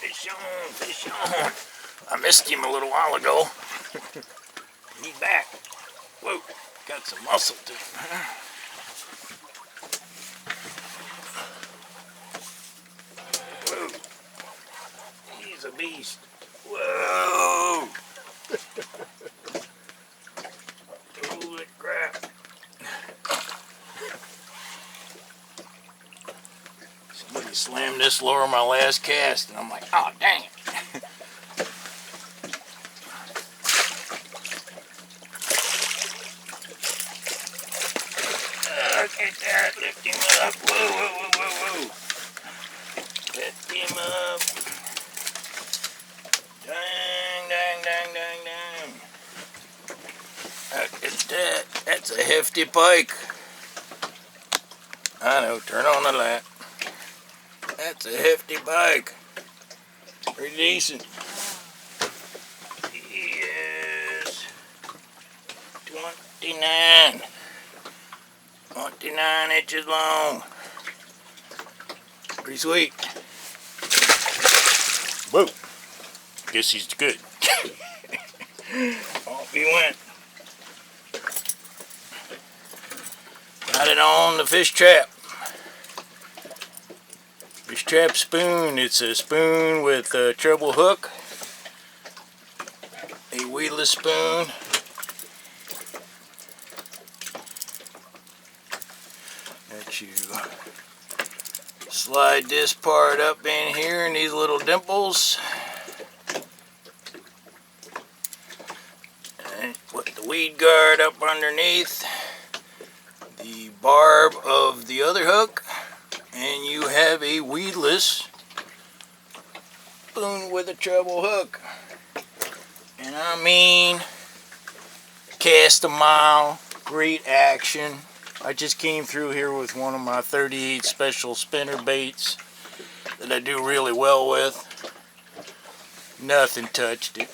Fish on, fish on. I missed him a little while ago. He's back. Whoa, got some muscle to him. Whoa, he's a beast. Whoa. Holy crap. Somebody slammed this lure on my last cast, and I'm like, oh, dang it. Look at that. Lift him up. Whoa, whoa, whoa, whoa, whoa. Lift him up. Dang, dang, dang, dang, dang. Look at that. That's a hefty pike. I know. Turn on the light. That's a hefty pike. Pretty decent. He is 29 inches long. Pretty sweet. Whoa. Guess he's good. Off he went. Got it on the fish trap. Fish trap spoon. It's a spoon with a treble hook. A weedless spoon. Let you slide this part up in here in these little dimples. And put the weed guard up underneath the barb of the other hook. And you have a weedless spoon with a treble hook. And I mean, cast a mile, great action. I just came through here with one of my 38 special spinner baits that I do really well with. Nothing touched it.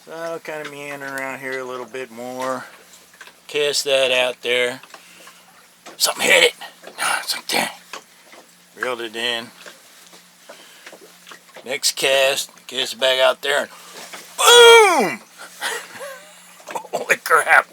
So I'll kind of meander around here a little bit more. Cast that out there. Something hit it. Something. Reeled it in. Next cast it back out there and boom! Holy crap.